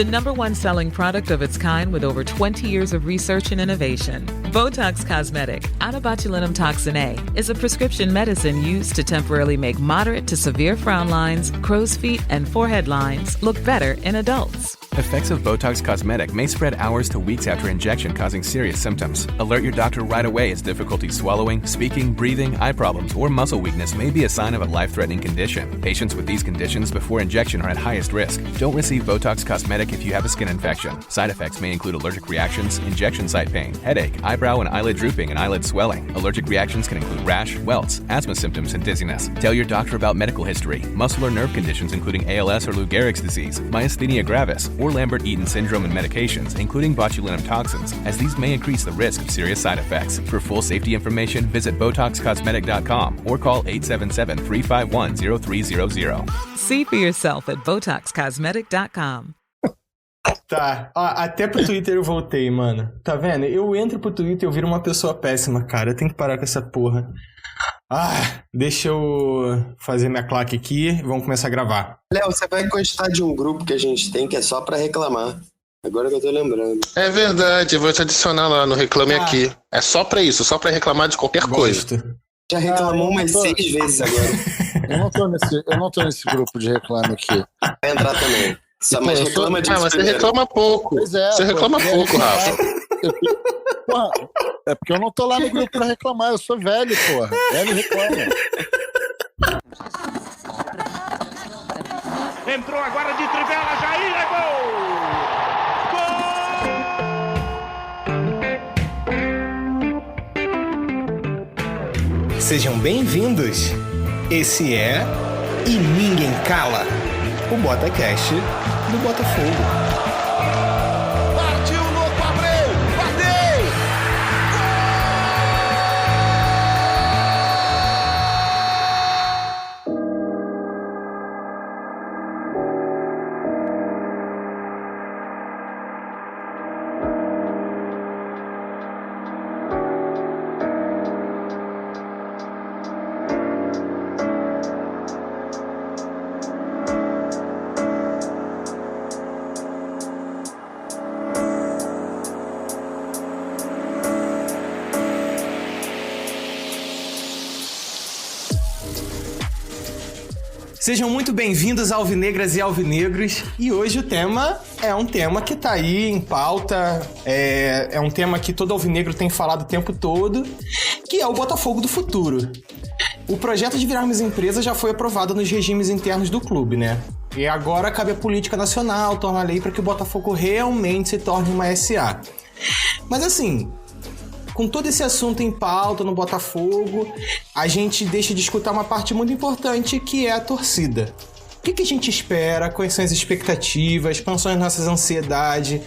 the #1 selling product of its kind with over 20 years of research and innovation. Botox Cosmetic, out of botulinum toxin A, is a prescription medicine used to temporarily make moderate to severe frown lines, crow's feet, and forehead lines look better in adults. Effects of Botox Cosmetic may spread hours to weeks after injection, causing serious symptoms. Alert your doctor right away as difficulty swallowing, speaking, breathing, eye problems, or muscle weakness may be a sign of a life-threatening condition. Patients with these conditions before injection are at highest risk. Don't receive Botox Cosmetic if you have a skin infection. Side effects may include allergic reactions, injection site pain, headache, eyebrow and eyelid drooping, and eyelid swelling. Allergic reactions can include rash, welts, asthma symptoms, and dizziness. Tell your doctor about medical history, muscle or nerve conditions including ALS or Lou Gehrig's disease, myasthenia gravis, or Lambert-Eaton syndrome and medications, including botulinum toxins, as these may increase the risk of serious side effects. For full safety information, visit BotoxCosmetic.com or call 877-351-0300. See for yourself at BotoxCosmetic.com. Tá, ó, até pro Twitter eu voltei, mano. Tá vendo? Eu entro pro Twitter e eu viro uma pessoa péssima, cara. Eu tenho que parar com essa porra. Deixa eu fazer minha claque aqui e vamos começar a gravar. Léo, você vai gostar de um grupo que a gente tem que é só pra reclamar. Agora que eu tô lembrando. É verdade, eu vou te adicionar lá no Reclame Aqui. É só pra isso, só pra reclamar de qualquer coisa. Já reclamou umas 6 vezes agora. Eu não tô nesse grupo de Reclame Aqui. Vai entrar também. Mas reclama disso. Mas você reclama pouco. Pois é, você reclama pouco, Rafa. Porra, é porque eu não tô lá no grupo pra reclamar, eu sou velho, porra. Velho reclama. Entrou agora de trivela, Jair, é Gol! Sejam bem-vindos. Esse é E Ninguém Cala, o BotaCast do Botafogo. Partiu, louco, Abreu! Bateu! Sejam muito bem-vindos, alvinegras e alvinegros. E hoje o tema é um tema que tá aí em pauta, é um tema que todo alvinegro tem falado o tempo todo, que é o Botafogo do futuro. O projeto de virarmos empresa já foi aprovado nos regimes internos do clube, né? E agora cabe a política nacional tornar a lei para que o Botafogo realmente se torne uma SA. Mas assim, com todo esse assunto em pauta no Botafogo, a gente deixa de escutar uma parte muito importante, que é a torcida. O que a gente espera? Quais são as expectativas? Quais são as nossas ansiedades?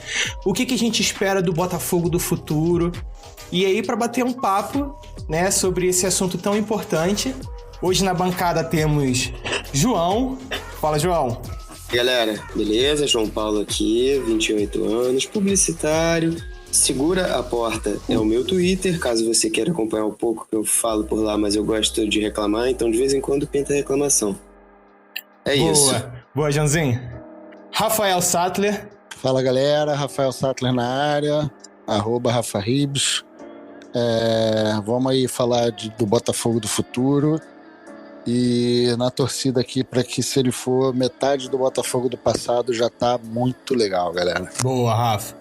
O que a gente espera do Botafogo do futuro? E aí, para bater um papo, né, sobre esse assunto tão importante, hoje na bancada temos João. Fala, João. Galera, beleza? João Paulo aqui, 28 anos, publicitário. Segura a Porta é o meu Twitter, caso você queira acompanhar um pouco que eu falo por lá, mas eu gosto de reclamar, então de vez em quando pinta reclamação. É isso. Boa, Joãozinho. Rafael Sattler. Fala, galera. Rafael Sattler na área. @RafaRibs. Vamos aí falar do Botafogo do futuro. E na torcida aqui, para que se ele for metade do Botafogo do passado, já tá muito legal, galera. Boa, Rafa.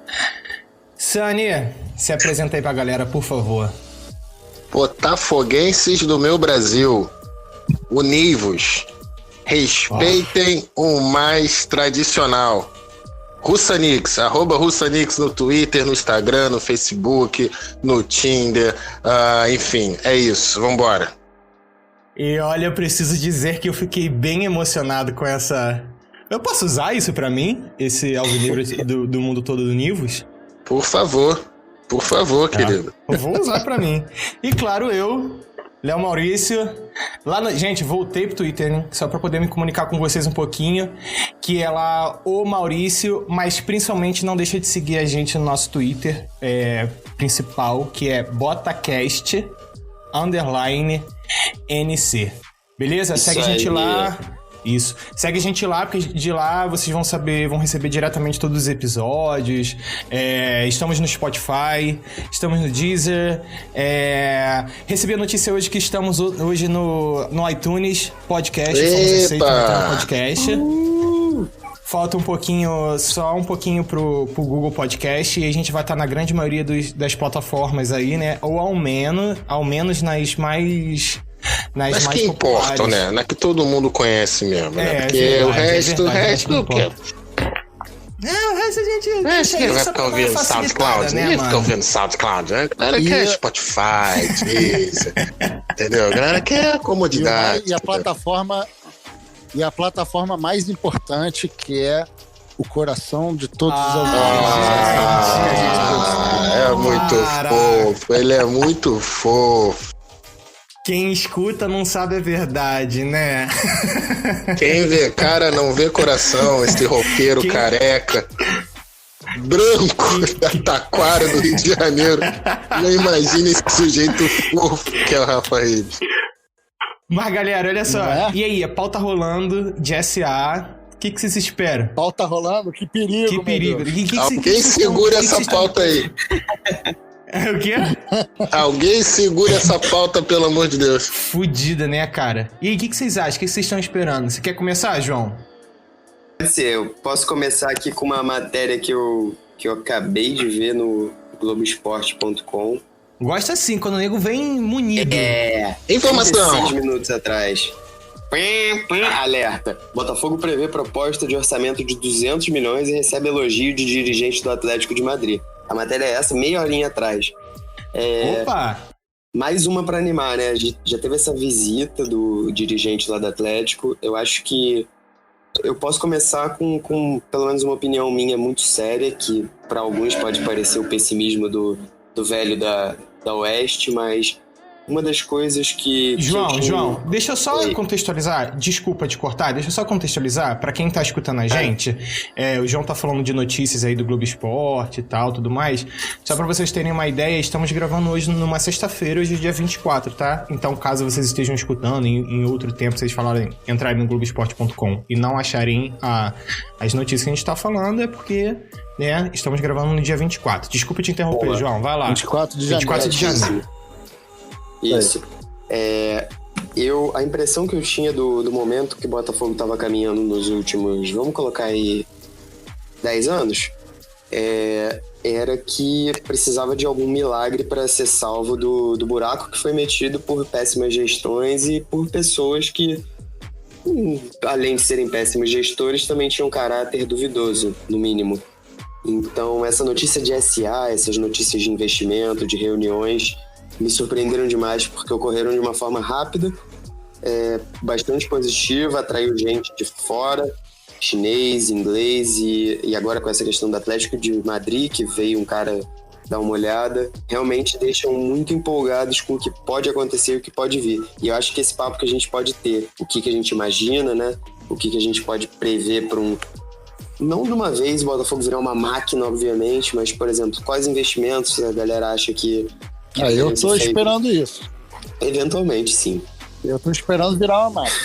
Sani, se apresenta aí pra galera, por favor. Botafoguenses do meu Brasil, univos, respeitem o mais tradicional. Russanix, @Russanix no Twitter, no Instagram, no Facebook, no Tinder, enfim, é isso, vambora. E olha, eu preciso dizer que eu fiquei bem emocionado com essa... Eu posso usar isso pra mim? Esse alvinegro do mundo todo do Nivos? Por favor, querido. Eu vou usar pra mim. E claro, eu, Léo Maurício, gente, voltei pro Twitter, né? Só pra poder me comunicar com vocês um pouquinho, que é lá o Maurício, mas principalmente não deixa de seguir a gente no nosso Twitter principal, que é BotaCast_NC. Beleza? Isso Segue a gente aí. lá. Isso. Segue a gente lá, porque de lá vocês vão receber diretamente todos os episódios. Estamos no Spotify, estamos no Deezer. Recebi a notícia hoje que estamos hoje no iTunes Podcast. Fomos aceitos no podcast. Falta só um pouquinho pro Google Podcast e a gente vai estar na grande maioria das plataformas aí, né? Ou ao menos nas mais... Mas mais que populares. importa, né? Não é que todo mundo conhece mesmo, né? Porque verdade, o resto não o quê? O resto a gente... Quem vai ficar ouvindo SoundCloud? Ninguém fica ouvindo SoundCloud, né? A galera quer Spotify, Deezer, entendeu? A galera quer comodidade. E a plataforma mais importante, que é o coração de todos os ouvintes. É muito fofo, ele é muito fofo. Quem escuta não sabe a verdade, né? Quem vê cara não vê coração, esse roqueiro careca, branco, da Taquara, do Rio de Janeiro. Não imagina esse sujeito fofo que é o Rafa Ribes. Mas, galera, olha só. E aí, a pauta rolando de SA. O que vocês esperam? Pauta rolando? Que perigo, Que perigo. Alguém segura essa pauta aí. O quê? Alguém segura essa pauta, pelo amor de Deus. Fudida, né, cara? E aí, o que vocês acham? O que vocês estão esperando? Você quer começar, João? Pode ser, eu posso começar aqui com uma matéria que eu acabei de ver no Globoesporte.com. Gosta assim, quando o nego vem munido. Informação. 6 minutos atrás. Alerta. Botafogo prevê proposta de orçamento de 200 milhões e recebe elogio de dirigente do Atlético de Madrid. A matéria é essa, meia horinha atrás. Opa! Mais uma pra animar, né? Já teve essa visita do dirigente lá do Atlético. Eu acho que eu posso começar com pelo menos uma opinião minha muito séria, que para alguns pode parecer o pessimismo do velho da Oeste, mas uma das coisas que... João, deixa eu só contextualizar. Desculpa te cortar, deixa eu só contextualizar pra quem tá escutando a gente. O João tá falando de notícias aí do Globo Esporte e tal, tudo mais. Só pra vocês terem uma ideia, estamos gravando hoje numa sexta-feira, hoje é dia 24, tá? Então, caso vocês estejam escutando em outro tempo, vocês entrarem no Globoesporte.com e não acharem as notícias que a gente tá falando, é porque... né, estamos gravando no dia 24. Desculpa te interromper, João, vai lá. 24 de janeiro. Isso. A impressão que eu tinha do momento que o Botafogo estava caminhando nos últimos, vamos colocar aí, 10 anos, era que precisava de algum milagre para ser salvo do buraco que foi metido por péssimas gestões e por pessoas que, além de serem péssimos gestores, também tinham caráter duvidoso, no mínimo. Então, essa notícia de SA, essas notícias de investimento, de reuniões, me surpreenderam demais porque ocorreram de uma forma rápida, bastante positiva, atraiu gente de fora, chinês, inglês e agora com essa questão do Atlético de Madrid, que veio um cara dar uma olhada, realmente deixam muito empolgados com o que pode acontecer e o que pode vir. E eu acho que esse papo que a gente pode ter, o que a gente imagina, né? O que a gente pode prever para não de uma vez o Botafogo virar uma máquina, obviamente, mas, por exemplo, quais investimentos a galera acha que eu tô esperando isso. Eventualmente, sim. Eu tô esperando virar uma máquina.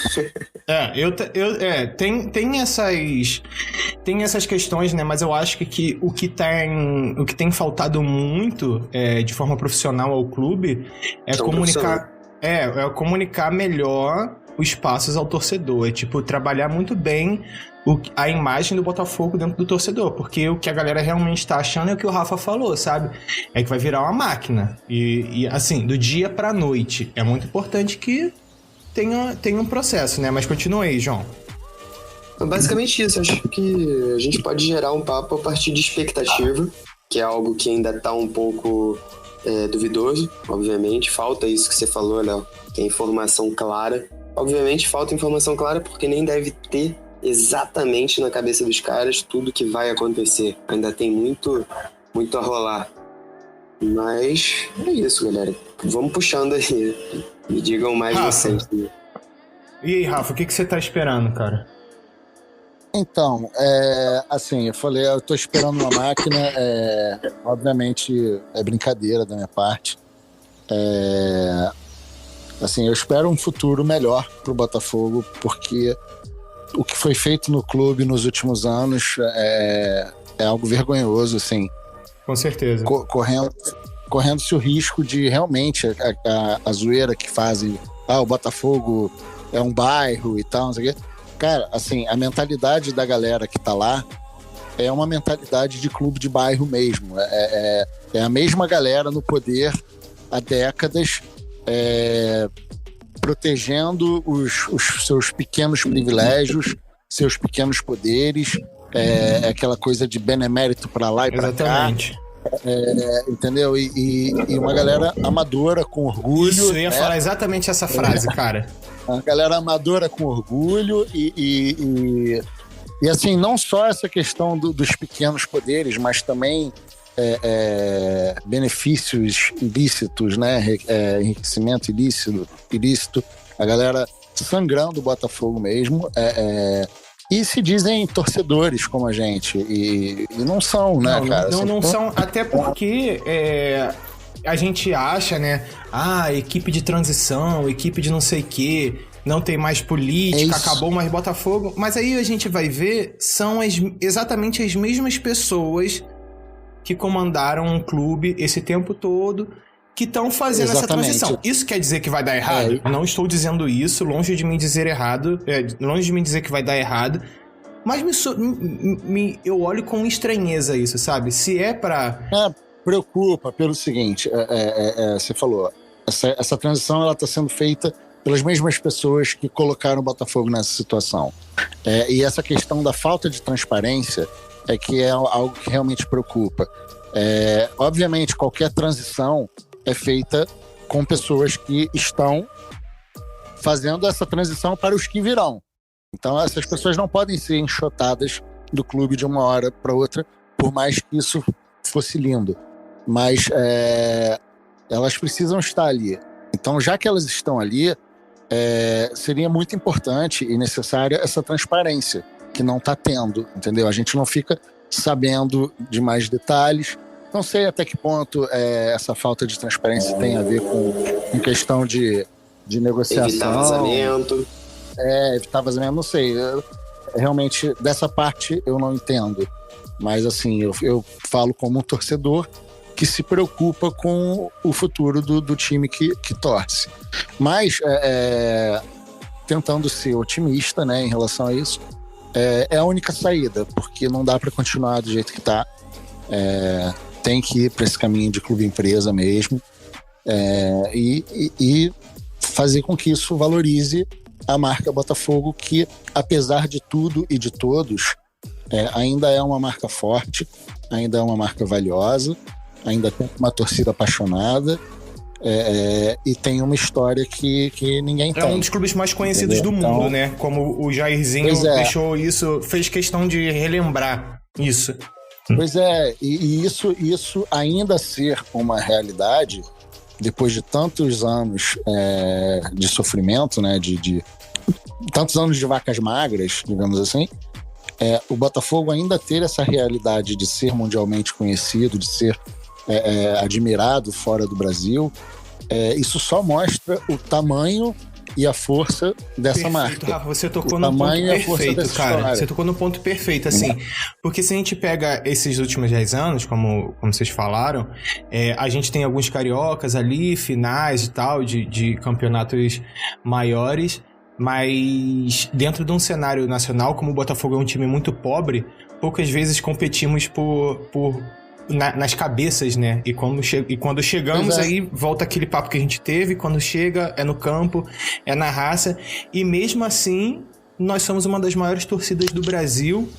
Tem essas questões, né? Mas eu acho que o que tem faltado muito de forma profissional ao clube é comunicar melhor os passos ao torcedor. Trabalhar muito bem a imagem do Botafogo dentro do torcedor, porque o que a galera realmente tá achando é o que o Rafa falou, sabe? É que vai virar uma máquina. E assim, do dia pra noite. É muito importante que tenha um processo, né? Mas continua aí, João. Basicamente isso. Acho que a gente pode gerar um papo a partir de expectativa, que é algo que ainda tá um pouco duvidoso, obviamente. Falta isso que você falou, Léo, que é informação clara. Obviamente falta informação clara porque nem deve ter exatamente na cabeça dos caras tudo que vai acontecer. Ainda tem muito a rolar. Mas é isso, galera. Vamos puxando aí. Me digam mais vocês. E aí, Rafa, o que você tá esperando, cara? Então, assim, eu falei, eu tô esperando uma máquina. Obviamente, é brincadeira da minha parte. Assim, eu espero um futuro melhor pro Botafogo, porque o que foi feito no clube nos últimos anos é algo vergonhoso, assim. Com certeza. Correndo-se o risco de realmente a zoeira que fazem, o Botafogo é um bairro e tal, não sei o quê. Cara, assim, a mentalidade da galera que tá lá é uma mentalidade de clube de bairro mesmo. É a mesma galera no poder há décadas, protegendo os seus pequenos privilégios, seus pequenos poderes, aquela coisa de benemérito pra lá e pra cá. Entendeu? E uma galera amadora com orgulho. Isso, eu ia falar exatamente essa frase, cara. Uma galera amadora com orgulho e assim, não só essa questão dos pequenos poderes, mas também benefícios ilícitos, né? Enriquecimento ilícito. A galera sangrando o Botafogo mesmo. E se dizem torcedores como a gente. E não são, né, cara? Não são, até porque a gente acha, né? Equipe de transição, equipe de não sei o quê, não tem mais política, acabou mais Botafogo. Mas aí a gente vai ver, são exatamente as mesmas pessoas que comandaram um clube esse tempo todo, que estão fazendo essa transição. Isso quer dizer que vai dar errado? Não estou dizendo isso, longe de mim dizer errado, longe de mim dizer que vai dar errado, mas eu olho com estranheza isso, sabe? Se é pra... Preocupa pelo seguinte, você falou, essa transição ela está sendo feita pelas mesmas pessoas que colocaram o Botafogo nessa situação. E essa questão da falta de transparência é que é algo que realmente preocupa. Obviamente, qualquer transição é feita com pessoas que estão fazendo essa transição para os que virão. Então, essas pessoas não podem ser enxotadas do clube de uma hora para outra, por mais que isso fosse lindo. Mas elas precisam estar ali. Então, já que elas estão ali, seria muito importante e necessária essa transparência, que não está tendo, entendeu? A gente não fica sabendo de mais detalhes. Não sei até que ponto essa falta de transparência tem a ver com questão de negociação. Evitar vazamento. Evitar vazamento, não sei. Realmente, dessa parte eu não entendo. Mas, assim, eu falo como um torcedor que se preocupa com o futuro do time que torce. Mas, tentando ser otimista, né, em relação a isso, é a única saída, porque não dá para continuar do jeito que está. Tem que ir para esse caminho de clube-empresa mesmo, e fazer com que isso valorize a marca Botafogo, que, apesar de tudo e de todos, ainda é uma marca forte, ainda é uma marca valiosa, ainda tem uma torcida apaixonada, e tem uma história que ninguém tem. É um dos clubes mais conhecidos do mundo, então, né? Como o Jairzinho deixou isso, fez questão de relembrar isso. Pois e isso ainda ser uma realidade, depois de tantos anos de sofrimento, né, de tantos anos de vacas magras, digamos assim, o Botafogo ainda ter essa realidade de ser mundialmente conhecido, de ser admirado fora do Brasil, isso só mostra o tamanho e a força dessa marca. Rafa, você tocou no ponto perfeito, cara. Você tocou no ponto perfeito, assim. Porque se a gente pega esses últimos 10 anos, como vocês falaram, a gente tem alguns cariocas ali, finais e tal, de campeonatos maiores, mas dentro de um cenário nacional, como o Botafogo é um time muito pobre, poucas vezes competimos nas cabeças, né? E quando chegamos, aí volta aquele papo que a gente teve. Quando chega, é no campo, é na raça. E mesmo assim, nós somos uma das maiores torcidas do Brasil.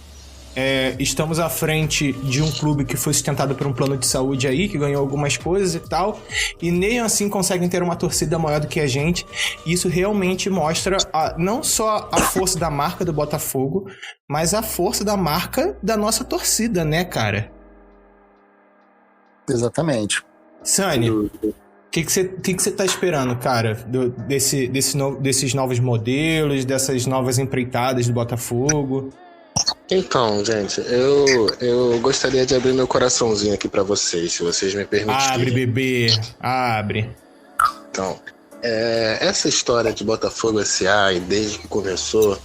Estamos à frente de um clube que foi sustentado por um plano de saúde aí, que ganhou algumas coisas e tal. E nem assim conseguem ter uma torcida maior do que a gente. E isso realmente mostra não só a força da marca do Botafogo, mas a força da marca da nossa torcida, né, cara? Exatamente. Sani, o que você tá esperando, cara, desses novos modelos, dessas novas empreitadas do Botafogo? Então, gente, eu gostaria de abrir meu coraçãozinho aqui pra vocês, se vocês me permitirem. Abre, bebê, abre. Então, essa história de Botafogo S.A. e desde que começou,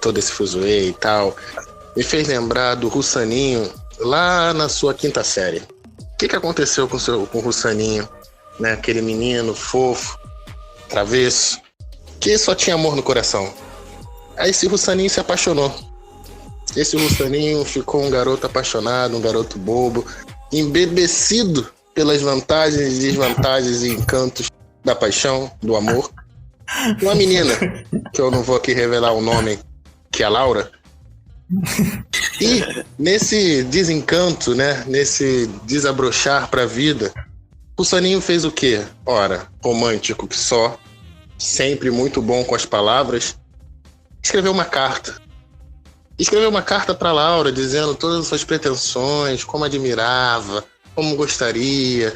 todo esse fuzuê e tal, me fez lembrar do Russaninho lá na sua 5ª série. O que aconteceu com o Russaninho, né? Aquele menino fofo, travesso, que só tinha amor no coração. Aí esse Russaninho se apaixonou. Esse Russaninho ficou um garoto apaixonado, um garoto bobo, embebecido pelas vantagens, desvantagens e encantos da paixão, do amor. Uma menina, que eu não vou aqui revelar o nome, que é a Laura. E nesse desencanto, né, nesse desabrochar pra vida, o Russaninho fez o quê? Ora, romântico que só, sempre muito bom com as palavras, escreveu uma carta. Escreveu uma carta pra Laura, dizendo todas as suas pretensões, como admirava, como gostaria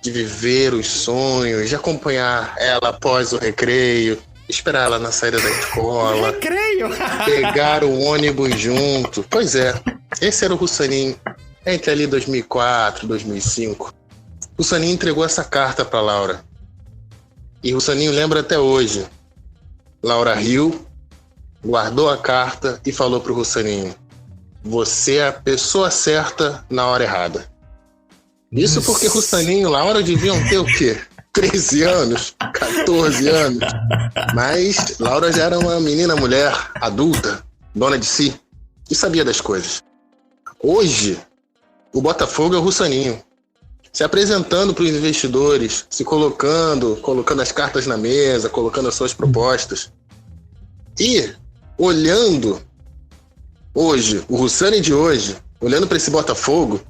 de viver os sonhos, de acompanhar ela após o recreio, esperar ela na saída da escola, recreio! pegar o ônibus junto. Pois é, esse era o Russaninho, entre ali 2004, 2005. Russaninho entregou essa carta para Laura. E Russaninho lembra até hoje. Laura riu, guardou a carta e falou pro Russaninho: você é a pessoa certa na hora errada. Isso porque Russaninho e Laura deviam ter o quê? 13 anos, 14 anos. Mas Laura já era uma menina mulher, adulta, dona de si, e sabia das coisas. Hoje, o Botafogo é o Russaninho, se apresentando para os investidores, se colocando as cartas na mesa, colocando as suas propostas. E olhando hoje, o Russani de hoje, olhando para esse Botafogo,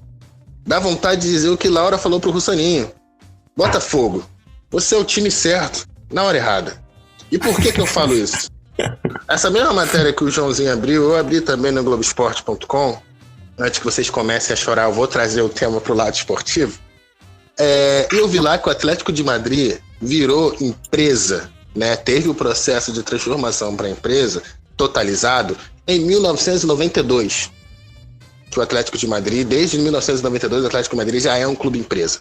dá vontade de dizer o que Laura falou pro Russaninho: Botafogo, você é o time certo na hora errada. E por que eu falo isso? Essa mesma matéria que o Joãozinho abriu, eu abri também no Globoesporte.com. Antes que vocês comecem a chorar, eu vou trazer o tema pro lado esportivo. Eu vi lá que o Atlético de Madrid virou empresa, né? Teve o processo de transformação para empresa totalizado em 1992. Que o Atlético de Madrid, desde 1992, o Atlético de Madrid já é um clube empresa,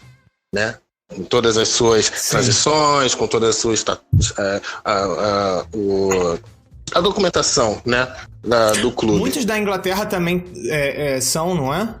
né? Com todas as suas transições, com todas as suas a documentação, né, do clube. Muitos da Inglaterra também são, não é?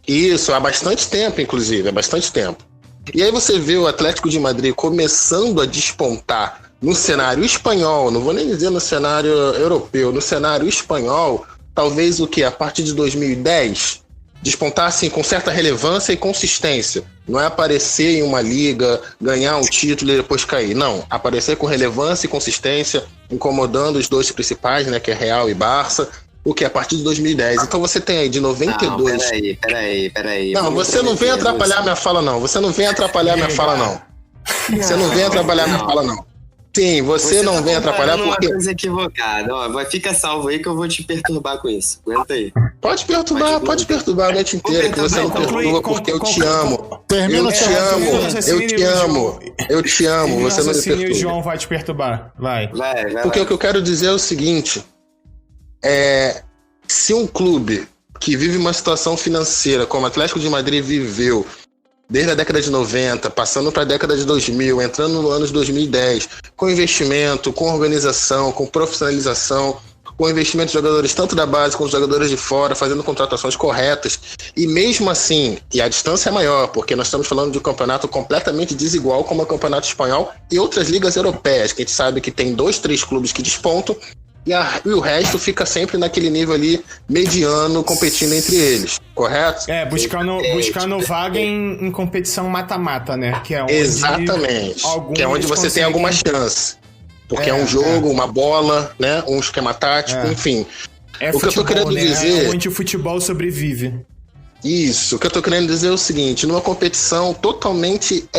Isso, há bastante tempo, inclusive, há bastante tempo. E aí você vê o Atlético de Madrid começando a despontar no cenário espanhol, não vou nem dizer no cenário europeu, no cenário espanhol, talvez o que? A partir de 2010, despontar assim, com certa relevância e consistência. Não é aparecer em uma liga, ganhar um título e depois cair. Não, aparecer com relevância e consistência, incomodando os dois principais, né, que é Real e Barça, o que? A partir de 2010. Então você tem aí de 92... Não, peraí. Não, você não vem atrapalhar minha fala, não. Você não vem atrapalhar minha fala, não. Você não vem atrapalhar minha fala, não. Sim, você não vem atrapalhar porque... uma coisa equivocada. Ó, fica salvo aí que eu vou te perturbar com isso. Aguenta aí. Pode perturbar a noite inteira, que você não perturba porque eu te amo. Eu te amo, você não me perturba. O João vai te perturbar. Vai. Porque o que eu quero dizer é o seguinte, se um clube que vive uma situação financeira como o Atlético de Madrid viveu desde a década de 90, passando para a década de 2000, entrando no ano de 2010, com investimento, com organização, com profissionalização, com investimento de jogadores tanto da base quanto jogadores de fora, fazendo contratações corretas, e mesmo assim, e a distância é maior, porque nós estamos falando de um campeonato completamente desigual como é o campeonato espanhol e outras ligas europeias, que a gente sabe que tem 2, 3 clubes que despontam, e o resto fica sempre naquele nível ali mediano, competindo entre eles, correto? Buscando vaga em competição mata-mata, né? Que é onde exatamente, que é onde você tem alguma chance. Porque é um jogo, uma bola, né? Um esquema tático, enfim. O que eu tô querendo dizer... onde o futebol sobrevive. Isso, o que eu tô querendo dizer é o seguinte, numa competição totalmente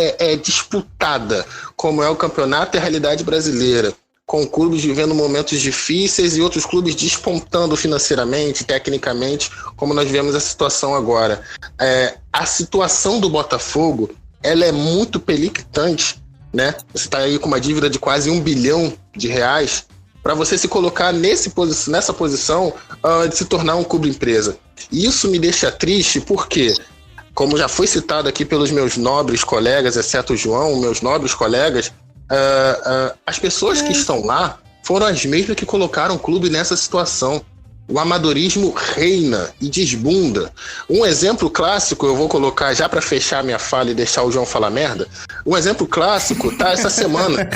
disputada, como é o campeonato e a realidade brasileira, com clubes vivendo momentos difíceis e outros clubes despontando financeiramente, tecnicamente, como nós vemos a situação agora. A situação do Botafogo, ela é muito periclitante, né? Você está aí com uma dívida de quase R$1 bilhão, para você se colocar nessa posição de se tornar um clube empresa. E isso me deixa triste porque, como já foi citado aqui pelos meus nobres colegas, exceto o João, meus nobres colegas, as pessoas que estão lá foram as mesmas que colocaram o clube nessa situação. O amadorismo reina e desbunda. Um exemplo clássico, eu vou colocar já para fechar minha fala e deixar o João falar merda. Um exemplo clássico tá essa semana,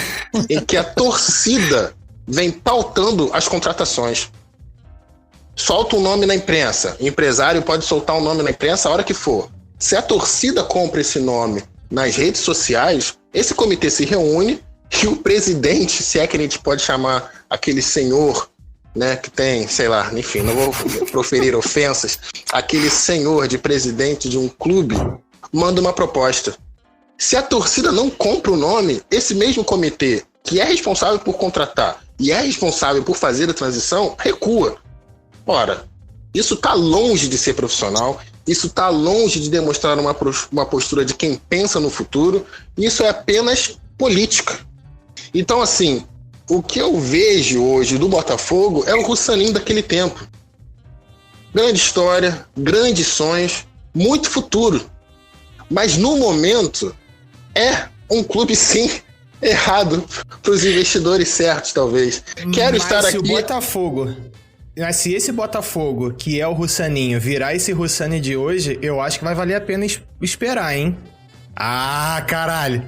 em que a torcida vem pautando as contratações. Solta um nome na imprensa. O empresário pode soltar um nome na imprensa a hora que for. Se a torcida compra esse nome nas redes sociais, esse comitê se reúne e o presidente, se é que a gente pode chamar aquele senhor, né, que tem, sei lá, enfim, não vou proferir ofensas, aquele senhor de presidente de um clube manda uma proposta. Se a torcida não compra o nome, esse mesmo comitê, que é responsável por contratar e é responsável por fazer a transição, recua. Ora, isso está longe de ser profissional, isso está longe de demonstrar uma postura de quem pensa no futuro, isso é apenas política. Então, assim, o que eu vejo hoje do Botafogo é o Russaninho daquele tempo. Grande história, grandes sonhos, muito futuro. Mas no momento é um clube, sim, errado para os investidores certos, talvez. Quero estar aqui... Mas se esse Botafogo, que é o Russaninho, virar esse Russani de hoje, eu acho que vai valer a pena esperar, hein? Ah, caralho!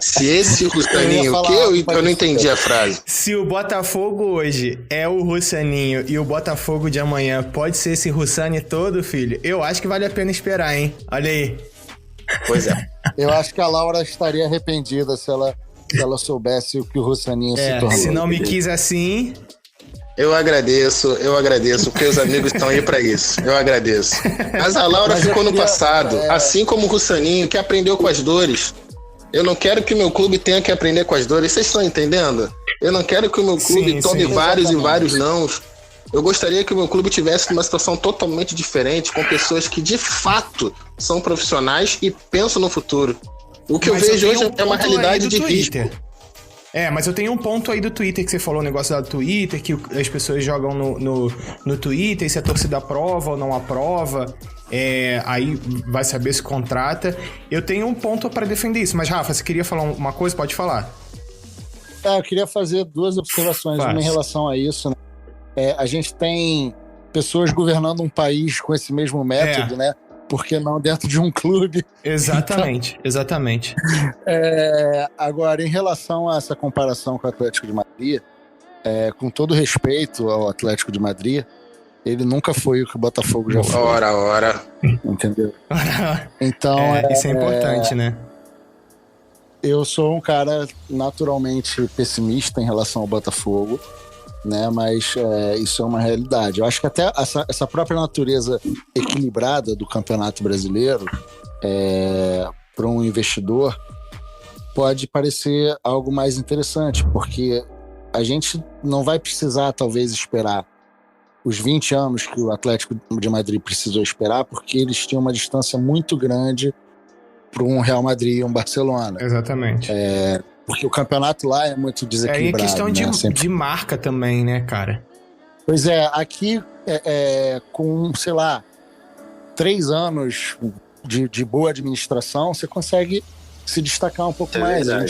Se esse Russaninho... O quê? Eu não entendi a frase. Se o Botafogo hoje é o Russaninho e o Botafogo de amanhã pode ser esse Russani todo, filho, eu acho que vale a pena esperar, hein? Olha aí. Pois é. Eu acho que a Laura estaria arrependida se ela soubesse o que o Russaninho se tornou. Se não me quis assim... Eu agradeço, porque os amigos estão aí pra isso. Eu agradeço. Mas a Laura ficou no passado, assim como o Russaninho, que aprendeu com as dores. Eu não quero que o meu clube tenha que aprender com as dores. Vocês estão entendendo? Eu não quero que o meu clube tome vários e vários nãos. Eu gostaria que o meu clube tivesse uma situação totalmente diferente, com pessoas que de fato são profissionais e pensam no futuro. O que eu vejo hoje é uma realidade de risco. Mas eu tenho um ponto aí do Twitter, que você falou, o negócio do Twitter, que as pessoas jogam no Twitter, e se a torcida aprova ou não aprova, aí vai saber se contrata. Eu tenho um ponto para defender isso, mas Rafa, você queria falar uma coisa? Pode falar. Eu queria fazer duas observações, uma em relação a isso. Né? A gente tem pessoas governando um país com esse mesmo método, né? Por que não dentro de um clube? Exatamente, então, exatamente. Agora, em relação a essa comparação com o Atlético de Madrid, com todo respeito ao Atlético de Madrid, ele nunca foi o que o Botafogo já foi. Ora. Entendeu? Então, isso é importante, né? Eu sou um cara naturalmente pessimista em relação ao Botafogo, né? Mas isso é uma realidade. Eu acho que até essa própria natureza equilibrada do Campeonato Brasileiro para um investidor pode parecer algo mais interessante, porque a gente não vai precisar talvez esperar os 20 anos que o Atlético de Madrid precisou esperar, porque eles tinham uma distância muito grande para um Real Madrid e um Barcelona. Exatamente. Porque o campeonato lá é muito desequilibrado. É questão de marca também, né, cara? Pois é, aqui com, sei lá, 3 anos de boa administração, você consegue se destacar um pouco mais. A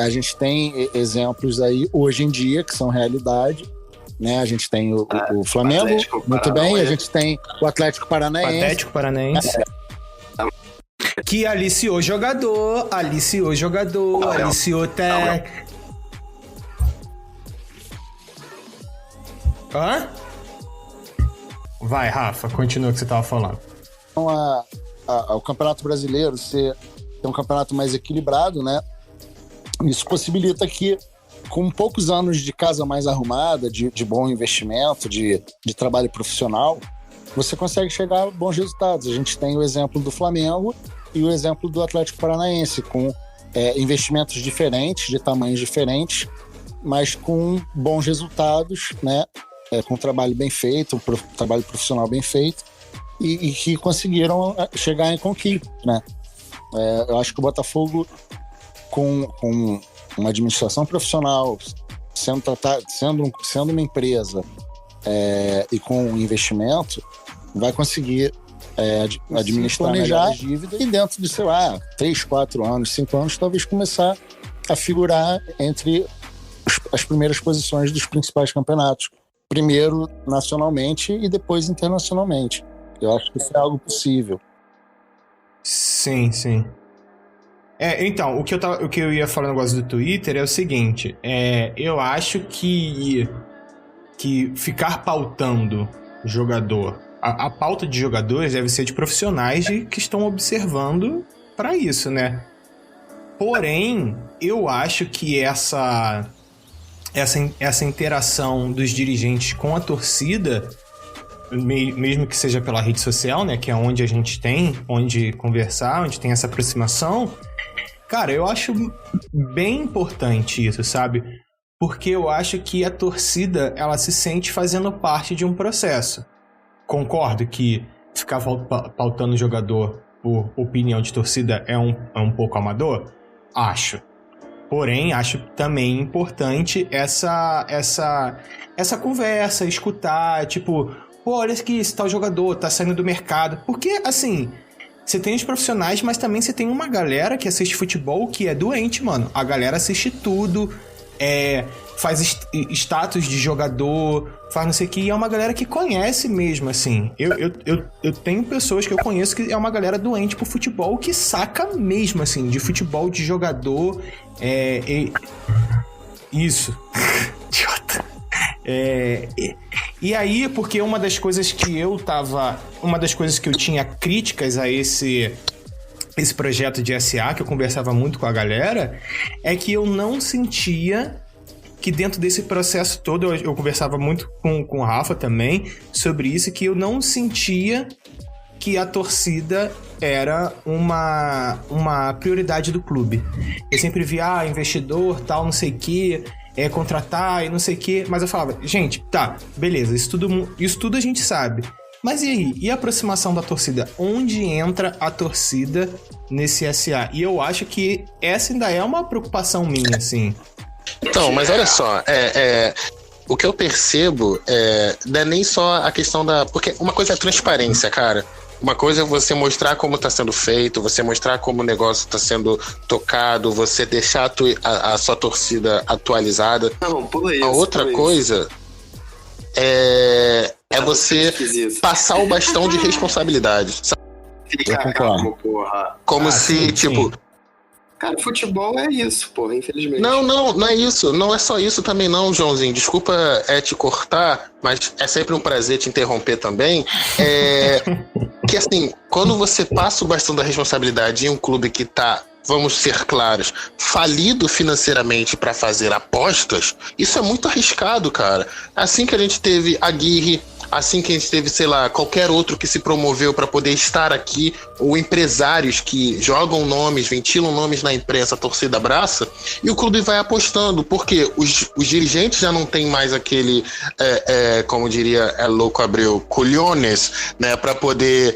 gente tem exemplos aí hoje em dia que são realidade, né? A gente tem o Flamengo, muito bem, a gente tem o Atlético Paranaense. Que aliciou jogador, aliciou técnico. Hã? Vai, Rafa, continua o que você estava falando. Então, o Campeonato Brasileiro ser um campeonato mais equilibrado, né? Isso possibilita que, com poucos anos de casa mais arrumada, de bom investimento, de trabalho profissional, você consegue chegar a bons resultados. A gente tem o exemplo do Flamengo e o exemplo do Atlético Paranaense, com investimentos diferentes, de tamanhos diferentes, mas com bons resultados, né? Com um trabalho bem feito, um trabalho profissional bem feito, e que conseguiram chegar em conquista, né? Eu acho que o Botafogo, com uma administração profissional, sendo uma empresa e com um investimento, vai conseguir administrar melhor as dívidas e dentro de, sei lá, 3, 4 anos, 5 anos, talvez começar a figurar entre as primeiras posições dos principais campeonatos. Primeiro nacionalmente e depois internacionalmente. Eu acho que isso é algo possível. Sim, sim. Então, o que eu ia falar no negócio do Twitter é o seguinte, eu acho que ficar pautando jogador, a pauta de jogadores deve ser de profissionais que estão observando para isso, né? Porém, eu acho que essa interação dos dirigentes com a torcida, mesmo que seja pela rede social, né, que é onde a gente tem, onde conversar, onde tem essa aproximação, cara, eu acho bem importante isso, sabe? Porque eu acho que a torcida, ela se sente fazendo parte de um processo. Concordo que ficar pautando o jogador por opinião de torcida é um pouco amador? Acho. Porém, acho também importante essa conversa, escutar, tipo, pô, olha que esse tal jogador tá saindo do mercado. Porque, assim, você tem os profissionais, mas também você tem uma galera que assiste futebol que é doente, mano. A galera assiste tudo, faz status de jogador, faz não sei o que, e é uma galera que conhece mesmo, assim. Eu tenho pessoas que eu conheço que é uma galera doente por futebol, que saca mesmo, assim, de futebol, de jogador, isso. Idiota. E aí, porque uma das coisas que eu tinha críticas a esse projeto de SA, que eu conversava muito com a galera, é que eu não sentia que dentro desse processo todo, eu conversava muito com o Rafa também sobre isso, que eu não sentia que a torcida era uma prioridade do clube. Eu sempre via, investidor, tal, não sei o quê, contratar e não sei o quê, mas eu falava, gente, tá, beleza, isso tudo a gente sabe. Mas e aí? E a aproximação da torcida? Onde entra a torcida nesse SA? E eu acho que essa ainda é uma preocupação minha, assim. Então, mas olha só, o que eu percebo não é nem só a questão da... Porque uma coisa é a transparência, cara. Uma coisa é você mostrar como está sendo feito, você mostrar como o negócio está sendo tocado, você deixar a sua torcida atualizada. Não, pula isso. A outra coisa é você passar o bastão de responsabilidade. Sabe? Fica calmo, porra. Como se, sim, tipo... sim. Cara, futebol é isso, porra, infelizmente. Não é isso. Não é só isso também não, Joãozinho. Desculpa te cortar, mas é sempre um prazer te interromper também. Que assim, quando você passa o bastão da responsabilidade em um clube que tá, vamos ser claros, falido financeiramente para fazer apostas, isso é muito arriscado, cara. Assim que a gente teve a Aguirre, assim que a gente teve, sei lá, qualquer outro que se promoveu para poder estar aqui, ou empresários que jogam nomes, ventilam nomes na imprensa, a torcida abraça, e o clube vai apostando, porque os dirigentes já não tem mais aquele, como diria Louco Abreu, colhones, né, para poder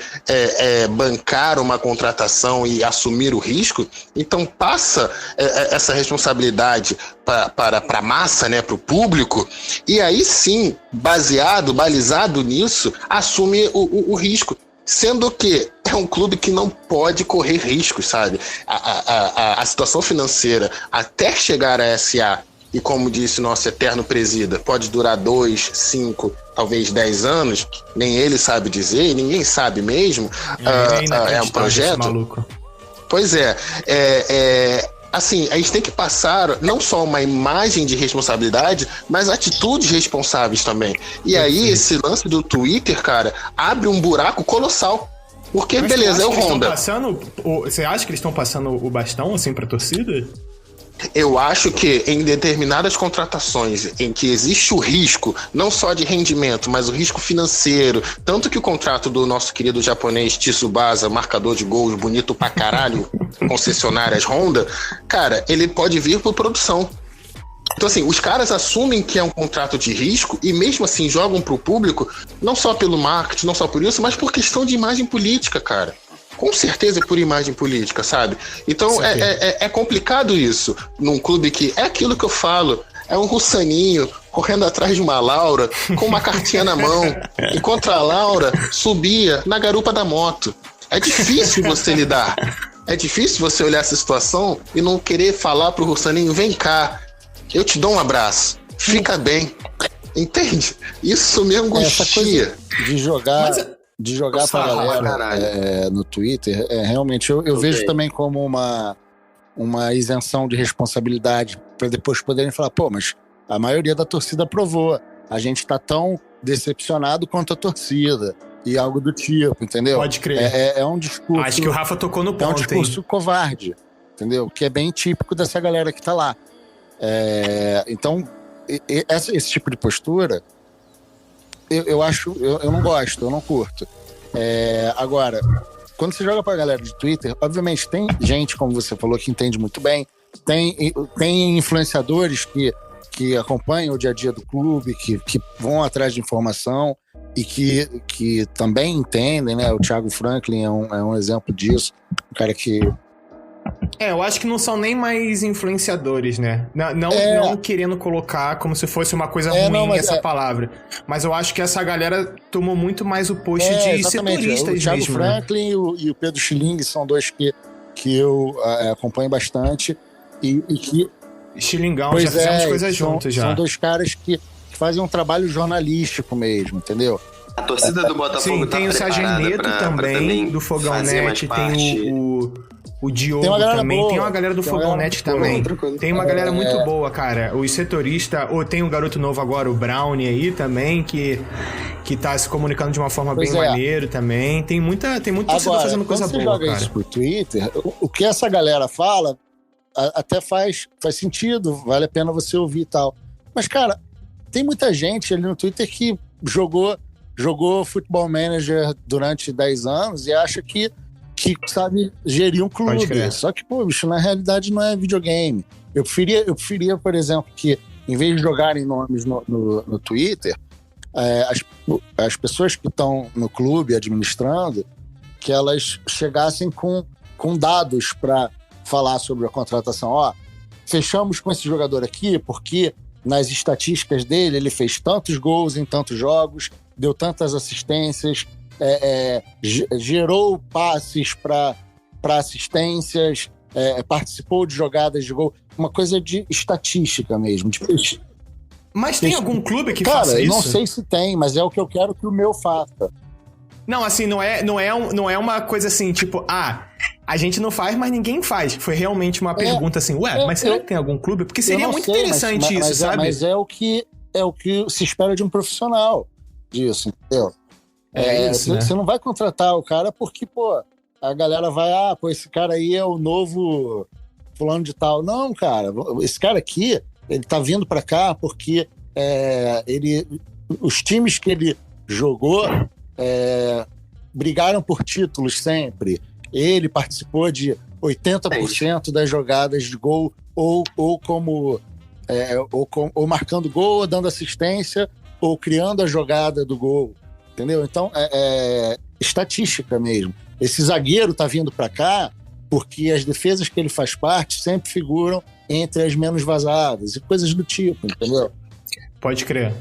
bancar uma contratação e assumir o risco. Então passa essa responsabilidade para a massa, né, para o público, e aí sim, balizado nisso, assume o risco. Sendo que é um clube que não pode correr riscos, sabe? A situação financeira, até chegar a SA, e como disse nosso eterno presida, pode durar 2, 5, talvez 10 anos, nem ele sabe dizer, ninguém sabe mesmo. É um projeto. Pois assim, a gente tem que passar não só uma imagem de responsabilidade, mas atitudes responsáveis também. E aí, esse lance do Twitter, cara, abre um buraco colossal. Porque, mas beleza, é o Honda. Você acha que eles estão passando o bastão, assim, pra torcida? Eu acho que em determinadas contratações em que existe o risco, não só de rendimento, mas o risco financeiro, tanto que o contrato do nosso querido japonês Tsubasa, marcador de gols bonito pra caralho, concessionárias Honda, cara, ele pode vir por produção. Então assim, os caras assumem que é um contrato de risco e mesmo assim jogam pro público, não só pelo marketing, não só por isso, mas por questão de imagem política, cara. Com certeza por imagem política, sabe? Então é complicado isso num clube que é aquilo que eu falo, é um russaninho correndo atrás de uma Laura com uma cartinha na mão, enquanto a Laura subia na garupa da moto. É difícil você lidar. É difícil você olhar essa situação e não querer falar pro Russaninho, vem cá, eu te dou um abraço, fica bem. Entende? Isso me angustia. De jogar pra galera no Twitter, realmente eu vejo também como uma isenção de responsabilidade para depois poderem falar, pô, mas a maioria da torcida aprovou. A gente tá tão decepcionado quanto a torcida. E algo do tipo, entendeu? Pode crer. É um discurso... Acho que o Rafa tocou no ponto, é um discurso covarde, entendeu? Que é bem típico dessa galera que tá lá. Então, esse tipo de postura, eu não gosto, eu não curto. Agora, quando você joga pra galera de Twitter, obviamente tem gente, como você falou, que entende muito bem, tem influenciadores que acompanham o dia a dia do clube, que vão atrás de informação e que também entendem, né? O Thiago Franklin é um exemplo disso, um cara que... eu acho que não são nem mais influenciadores, né? Não querendo colocar como se fosse uma coisa ruim essa palavra. Mas eu acho que essa galera tomou muito mais o post de setoristas. O Thiago mesmo, Franklin e o Pedro Schilling são dois que eu acompanho bastante e que... Schillingão, já fizemos coisas juntos já. São dois caras que fazem um trabalho jornalístico mesmo, entendeu? A torcida do Botafogo tem o Sérgio Neto também, do Fogão Net, tem o Diogo também, tem uma galera do Fogão Net também. Tem uma galera muito boa, cara. Os setoristas, tem um garoto novo agora, o Brownie aí também, que tá se comunicando de uma forma bem maneira também. Tem muita torcida fazendo coisa boa, cara. Quando você joga isso pro Twitter, o que essa galera fala até faz sentido, vale a pena você ouvir e tal. Mas, cara, tem muita gente ali no Twitter que jogou Football Manager durante 10 anos e acha que sabe gerir um clube. Só que, pô, bicho, na realidade não é videogame. Eu preferia, por exemplo, que em vez de jogarem nomes no Twitter, as pessoas que estão no clube administrando, que elas chegassem com dados para falar sobre a contratação. Fechamos com esse jogador aqui porque nas estatísticas dele ele fez tantos gols em tantos jogos, deu tantas assistências, gerou passes para assistências, participou de jogadas de gol, uma coisa de estatística mesmo. Mas tem algum clube que faça isso? Cara, eu não sei se tem, mas é o que eu quero que o meu faça. Não, assim, não é uma coisa assim, tipo, a gente não faz, mas ninguém faz. Foi realmente uma pergunta assim, mas será que tem algum clube? Porque seria muito interessante isso, sabe? Mas é o que se espera de um profissional disso, entendeu? Isso, né? Você não vai contratar o cara porque, pô, a galera vai, esse cara aí é o novo fulano de tal. Não, cara, esse cara aqui, ele tá vindo pra cá porque os times que ele jogou brigaram por títulos sempre. Ele participou de 80% das jogadas de gol, ou marcando gol, ou dando assistência, ou criando a jogada do gol. Entendeu? Então, estatística mesmo. Esse zagueiro tá vindo para cá porque as defesas que ele faz parte sempre figuram entre as menos vazadas e coisas do tipo, entendeu? Pode crer.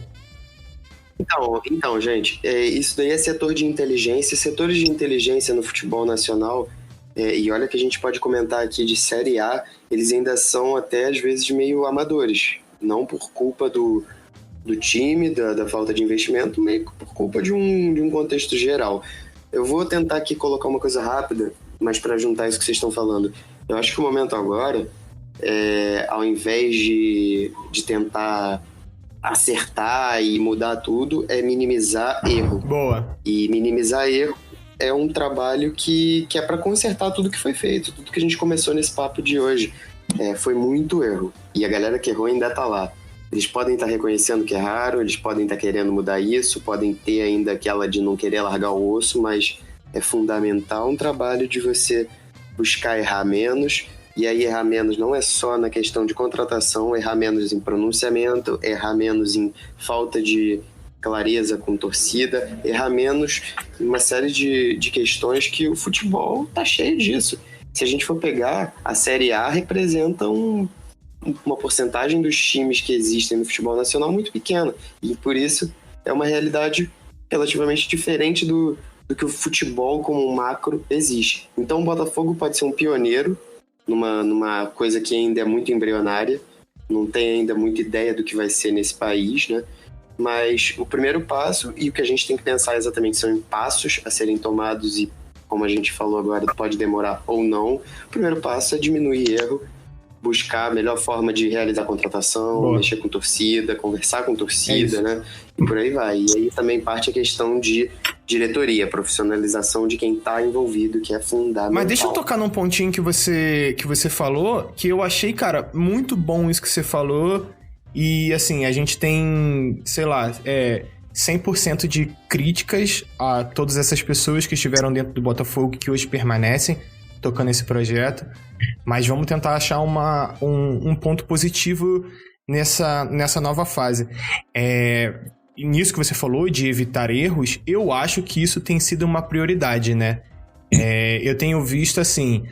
Então, gente, isso daí é setor de inteligência. Setores de inteligência no futebol nacional, e olha que a gente pode comentar aqui de Série A, eles ainda são até às vezes meio amadores. Não por culpa do time, da falta de investimento, meio por culpa de um contexto geral. Eu vou tentar aqui colocar uma coisa rápida, mas para juntar isso que vocês estão falando. Eu acho que o momento agora, ao invés de tentar acertar e mudar tudo, é minimizar erro. Boa. E minimizar erro é um trabalho que é para consertar tudo que foi feito, tudo que a gente começou nesse papo de hoje. Foi muito erro. E a galera que errou ainda tá lá. Eles podem estar reconhecendo que erraram, eles podem estar querendo mudar isso, podem ter ainda aquela de não querer largar o osso, mas é fundamental um trabalho de você buscar errar menos. E aí errar menos não é só na questão de contratação, errar menos em pronunciamento, errar menos em falta de clareza com torcida, errar menos em uma série de questões que o futebol tá cheio disso. Se a gente for pegar, a Série A representa uma porcentagem dos times que existem no futebol nacional muito pequena. E por isso é uma realidade relativamente diferente do do que o futebol como um macro existe. Então o Botafogo pode ser um pioneiro numa coisa que ainda é muito embrionária, não tem ainda muita ideia do que vai ser nesse país, né? Mas o primeiro passo, e o que a gente tem que pensar exatamente são em passos a serem tomados e, como a gente falou agora, pode demorar ou não. O primeiro passo é diminuir erro, buscar a melhor forma de realizar a contratação, mexer com torcida, conversar com torcida, né? E por aí vai. E aí também parte a questão de diretoria, profissionalização de quem tá envolvido, que é fundamental. Mas deixa eu tocar num pontinho que você falou, que eu achei, cara, muito bom isso que você falou. E, assim, a gente tem, sei lá, 100% de críticas a todas essas pessoas que estiveram dentro do Botafogo, que hoje permanecem tocando esse projeto. Mas vamos tentar achar um ponto positivo nessa nova fase. Nisso que você falou, de evitar erros, eu acho que isso tem sido uma prioridade, né? Eu tenho visto assim,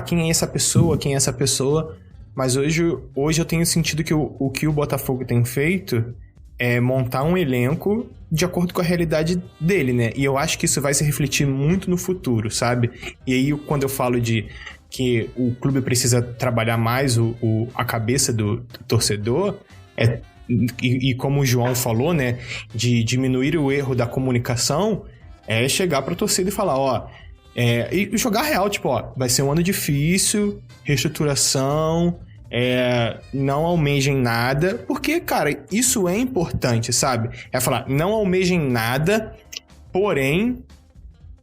quem é essa pessoa? Mas hoje eu tenho sentido que o que o Botafogo tem feito é montar um elenco de acordo com a realidade dele, né? E eu acho que isso vai se refletir muito no futuro, sabe? E aí, quando eu falo de que o clube precisa trabalhar mais a cabeça do torcedor, e como o João falou, né? De diminuir o erro da comunicação, é chegar pra torcida e falar, e jogar real, tipo, vai ser um ano difícil, reestruturação, não almejem nada, porque, cara, isso é importante, sabe? É falar, não almejem nada, porém,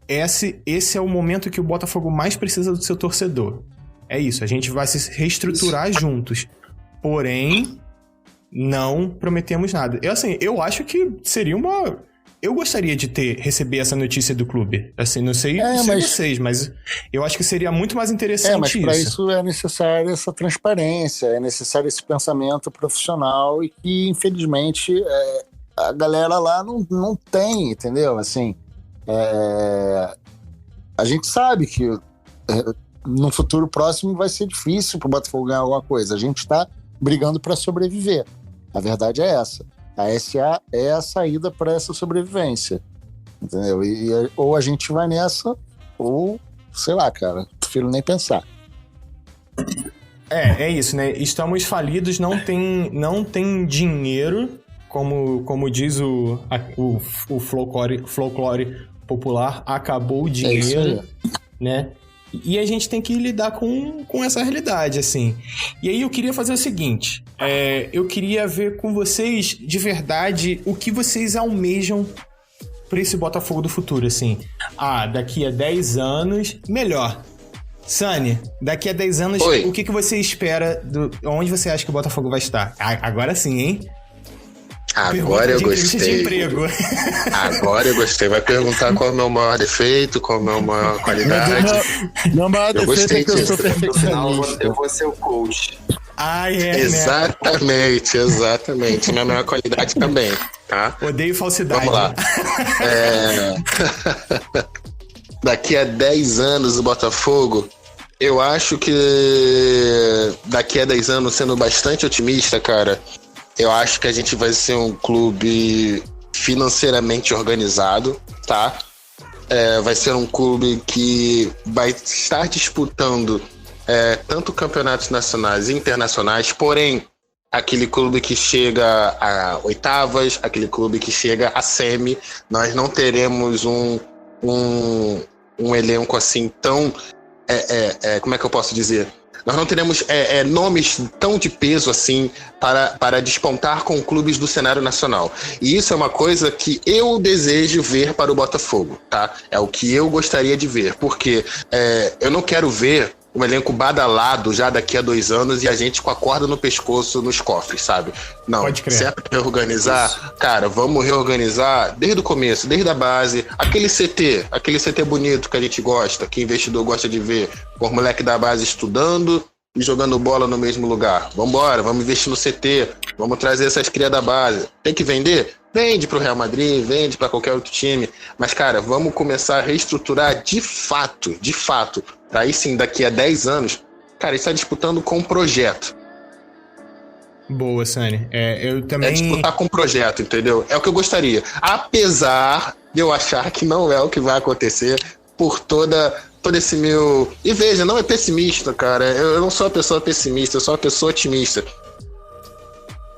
esse é o momento que o Botafogo mais precisa do seu torcedor. É isso, a gente vai se reestruturar juntos, porém, não prometemos nada. Eu acho que seria uma... Eu gostaria de receber essa notícia do clube. Assim, não sei vocês, mas eu acho que seria muito mais interessante mas para isso é necessária essa transparência, é necessário esse pensamento profissional e que, infelizmente, a galera lá não tem, entendeu? Assim, a gente sabe que no futuro próximo vai ser difícil para o Botafogo ganhar alguma coisa. A gente está brigando para sobreviver. A verdade é essa. A SA é a saída para essa sobrevivência, entendeu? Ou a gente vai nessa, ou, sei lá, cara, prefiro nem pensar. É isso, né? Estamos falidos, não tem dinheiro, como diz o folclore popular, acabou o dinheiro, né? E a gente tem que lidar com essa realidade, assim. E aí eu queria fazer o seguinte, eu queria ver com vocês, de verdade, o que vocês almejam pra esse Botafogo do futuro, assim. Daqui a 10 anos, melhor. Sani, daqui a 10 anos, o que você espera, onde você acha que o Botafogo vai estar? Agora sim, hein? Agora eu gostei. Agora eu gostei. Vai perguntar qual é o meu maior defeito, qual é a minha maior qualidade. Meu maior defeito é que eu sou perfeccionista. Eu vou ser o coach. Exatamente. Minha maior qualidade também, tá? Odeio falsidade. Vamos lá. Daqui a 10 anos o Botafogo, eu acho que daqui a 10 anos, sendo bastante otimista, cara, eu acho que a gente vai ser um clube financeiramente organizado, tá? Vai ser um clube que vai estar disputando tanto campeonatos nacionais e internacionais, porém, aquele clube que chega a oitavas, aquele clube que chega a semi, nós não teremos um elenco assim tão... como é que eu posso dizer? Nós não teremos nomes tão de peso assim para despontar com clubes do cenário nacional. E isso é uma coisa que eu desejo ver para o Botafogo, tá? É o que eu gostaria de ver, porque eu não quero ver um elenco badalado já daqui a 2 anos e a gente com a corda no pescoço nos cofres, sabe? Não, se é pra reorganizar, cara, vamos reorganizar desde o começo, desde a base, aquele CT bonito que a gente gosta, que o investidor gosta de ver, os moleque da base estudando e jogando bola no mesmo lugar. Vambora, vamos investir no CT, vamos trazer essas crias da base. Tem que vender? Vende pro Real Madrid, vende para qualquer outro time. Mas, cara, vamos começar a reestruturar de fato. Aí sim, daqui a 10 anos, cara, está disputando com um projeto. Boa, Sani. Eu É também... disputar com projeto, entendeu? É o que eu gostaria. Apesar de eu achar que não é o que vai acontecer por todo esse meu... E veja, não é pessimista, cara. Eu não sou uma pessoa pessimista, eu sou uma pessoa otimista.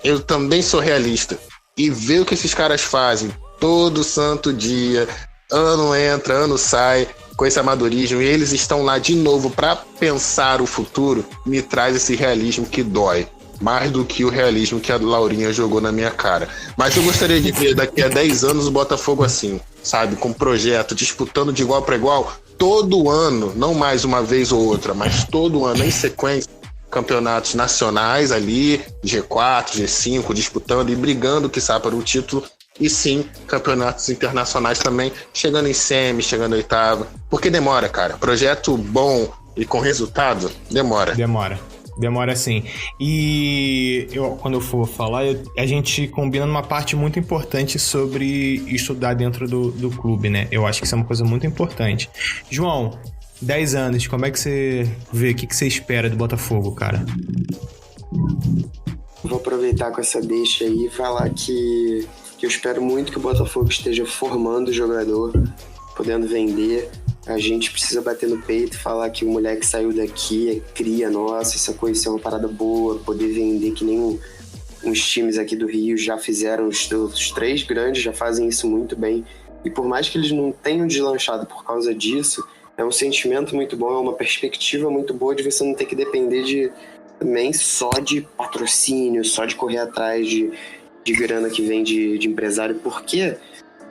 Eu também sou realista. E ver o que esses caras fazem todo santo dia, ano entra, ano sai, com esse amadorismo, e eles estão lá de novo para pensar o futuro, me traz esse realismo que dói. Mais do que o realismo que a Laurinha jogou na minha cara. Mas eu gostaria de ver daqui a 10 anos o Botafogo assim, sabe? Com projeto, disputando de igual para igual, todo ano, não mais uma vez ou outra, mas todo ano em sequência, campeonatos nacionais ali, G4, G5, disputando e brigando, quiçá, para o título. E sim, campeonatos internacionais também, chegando em semi, chegando em oitava. Porque demora, cara. Projeto bom e com resultado, demora. Demora sim. E quando eu for falar, a gente combina numa parte muito importante sobre estudar dentro do clube, né? Eu acho que isso é uma coisa muito importante. João, 10 anos, como é que você vê? O que você espera do Botafogo, cara? Vou aproveitar com essa deixa aí e falar que eu espero muito que o Botafogo esteja formando o jogador, podendo vender. A gente precisa bater no peito e falar que o moleque saiu daqui, é cria nossa, isso é uma parada boa, poder vender que nem uns times aqui do Rio já fizeram, os 3 grandes já fazem isso muito bem. E por mais que eles não tenham deslanchado por causa disso, é um sentimento muito bom, é uma perspectiva muito boa de você não ter que depender também só de patrocínio, só de correr atrás de grana que vem de empresário, porque...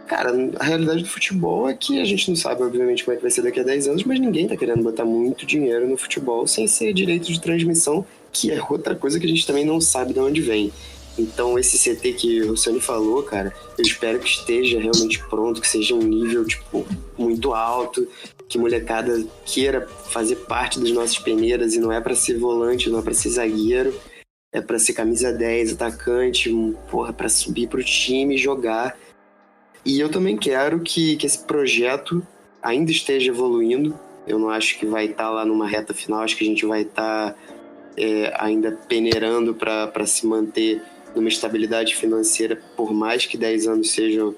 Cara, a realidade do futebol é que a gente não sabe, obviamente, como é que vai ser daqui a 10 anos, mas ninguém tá querendo botar muito dinheiro no futebol sem ser direito de transmissão, que é outra coisa que a gente também não sabe de onde vem. Então, esse CT que o Sani falou, cara, eu espero que esteja realmente pronto, que seja um nível, tipo, muito alto, que molecada queira fazer parte das nossas peneiras, e não é pra ser volante, não é pra ser zagueiro, é pra ser camisa 10, atacante, porra, pra subir pro time e jogar. E eu também quero que esse projeto ainda esteja evoluindo. Eu não acho que vai estar lá numa reta final, acho que a gente vai estar ainda peneirando para se manter numa estabilidade financeira, por mais que 10 anos seja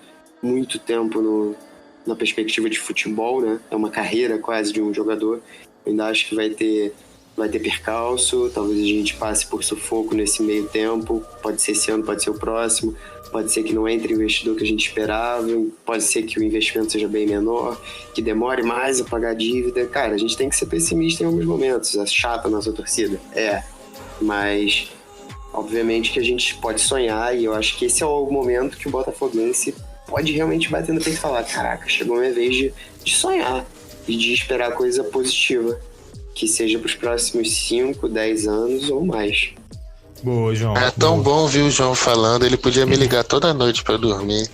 muito tempo na perspectiva de futebol, né? É uma carreira quase de um jogador. Eu ainda acho que vai ter percalço, talvez a gente passe por sufoco nesse meio tempo, pode ser esse ano, pode ser o próximo. Pode ser que não entre o investidor que a gente esperava, pode ser que o investimento seja bem menor, que demore mais a pagar a dívida. Cara, a gente tem que ser pessimista em alguns momentos. É chata a nossa torcida? Mas obviamente que a gente pode sonhar, e eu acho que esse é o momento que o botafoguense pode realmente bater no peito e falar: caraca, chegou a minha vez de sonhar e de esperar coisa positiva, que seja para os próximos 5, 10 anos ou mais. Boa, João. É tão bom ouvir o João falando, ele podia me ligar toda noite pra dormir.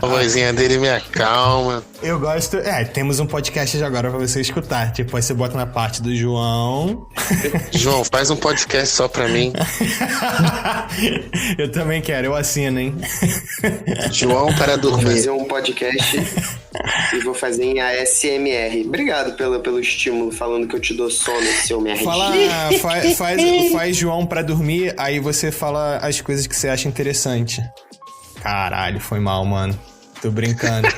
A vozinha dele me acalma. Eu gosto... temos um podcast de agora pra você escutar. Tipo, aí você bota na parte do João... João, faz um podcast só pra mim. Eu também quero, eu assino, hein? João para Vou dormir. fazer um podcast e vou fazer em ASMR. Obrigado pelo estímulo, falando que eu te dou sono, seu merda. Faz João pra dormir, aí você fala as coisas que você acha interessante. Caralho, foi mal, mano. Tô brincando.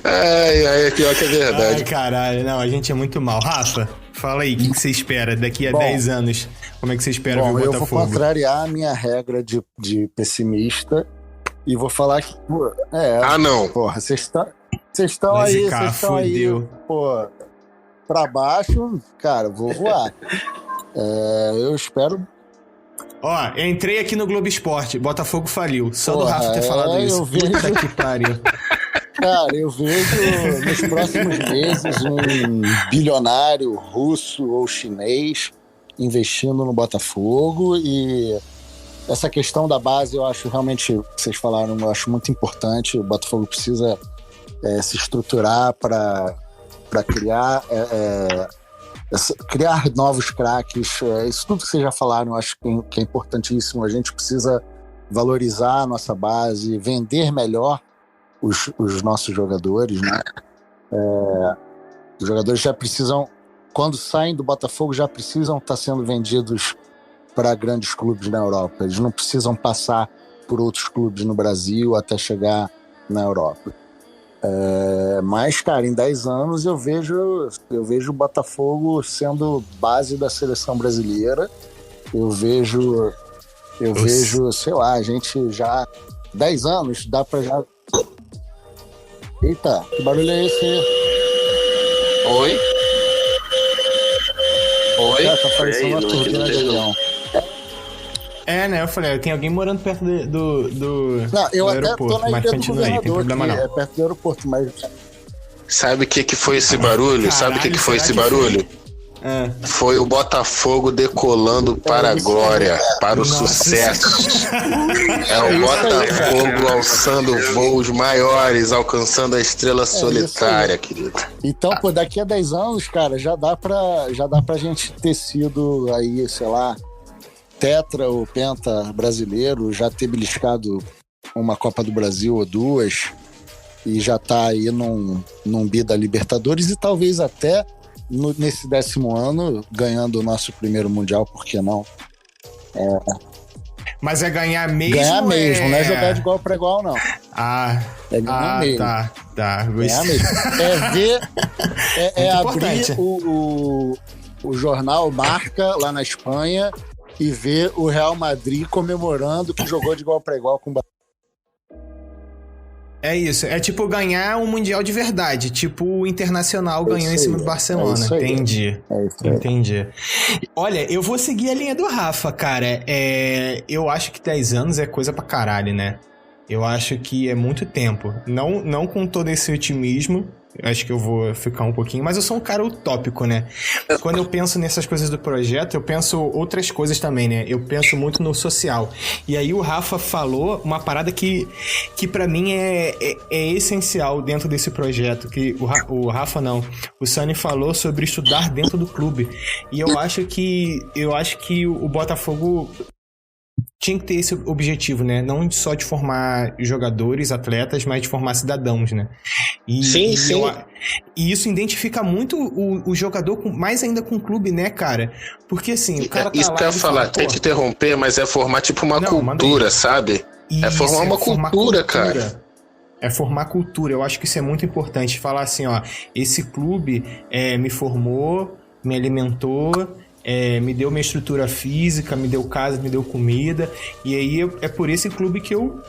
Ai, pior que é verdade. Ai, caralho, não, a gente é muito mal. Rafa, fala aí, o que você espera daqui a 10 anos? Como é que você espera ver o eu Botafogo? vou contrariar a minha regra de pessimista e vou falar que... não. Porra, vocês estão aí, pô, pra baixo, cara, vou voar. Eu espero... Ó, entrei aqui no Globo Esporte, Botafogo faliu. Só do Porra, Rafa ter falado isso. eu vejo... Puta que pariu. Cara, eu vejo nos próximos meses um bilionário russo ou chinês investindo no Botafogo, e essa questão da base eu acho realmente, vocês falaram, eu acho muito importante. O Botafogo precisa se estruturar para criar novos craques. Isso tudo que vocês já falaram, eu acho que é importantíssimo. A gente precisa valorizar a nossa base, vender melhor os nossos jogadores, né? Os jogadores já precisam quando saem do Botafogo, já precisam estar sendo vendidos para grandes clubes na Europa. Eles não precisam passar por outros clubes no Brasil até chegar na Europa. Mas, cara, em 10 anos eu vejo o Botafogo sendo base da seleção brasileira. Eu vejo, sei lá, a gente já... 10 anos, dá pra já... Eita, que barulho é esse aí? Oi? Tá parecendo uma turbina de avião. Né? Eu falei, tem alguém morando perto do Não, eu do até aeroporto, tô na mas ilha do continua aí, tem governador, problema que não. é perto do aeroporto, mas... Sabe o que foi esse barulho? Sabe o que foi esse barulho? Foi o Botafogo decolando para a glória, para o sucesso. É o Botafogo alçando voos maiores, alcançando a estrela solitária, querido. Então, pô, daqui a 10 anos, cara, já dá pra gente ter sido aí, sei lá, tetra ou penta brasileiro, já ter beliscado uma Copa do Brasil ou duas, e já tá aí num bi da Libertadores, e talvez até nesse 10º ano ganhando o nosso primeiro Mundial, por que não? Mas é ganhar mesmo? Ganhar mesmo, não é jogar de igual para igual, não. É ganhar mesmo. Tá. Ganhar mesmo. É abrir o jornal Marca lá na Espanha e ver o Real Madrid comemorando que jogou de igual para igual com o Barcelona. É isso, é tipo ganhar um Mundial de verdade, tipo o Internacional ganhou em cima do Barcelona. Entendi. Entendi. Olha, eu vou seguir a linha do Rafa, cara. Eu acho que 10 anos é coisa pra caralho, né? Eu acho que é muito tempo. Não com todo esse otimismo, eu acho que eu vou ficar um pouquinho, mas eu sou um cara utópico, né? Quando eu penso nessas coisas do projeto, eu penso outras coisas também, né? Eu penso muito no social. E aí o Rafa falou uma parada que pra mim é essencial dentro desse projeto, que o Rafa não, o Sani falou sobre estudar dentro do clube. E eu acho que o Botafogo tinha que ter esse objetivo, né? Não só de formar jogadores, atletas, mas de formar cidadãos, né? Sim. E isso identifica muito o jogador, mais ainda com o clube, né, cara? Porque assim, o cara tá isso lá... que eu ia falar, tem que interromper, mas é formar tipo uma cultura, sabe? Isso, é formar uma cultura, cara. É formar cultura. Eu acho que isso é muito importante. Falar assim, ó, esse clube me formou, me alimentou... me deu minha estrutura física, me deu casa, me deu comida, e aí é por esse clube que eu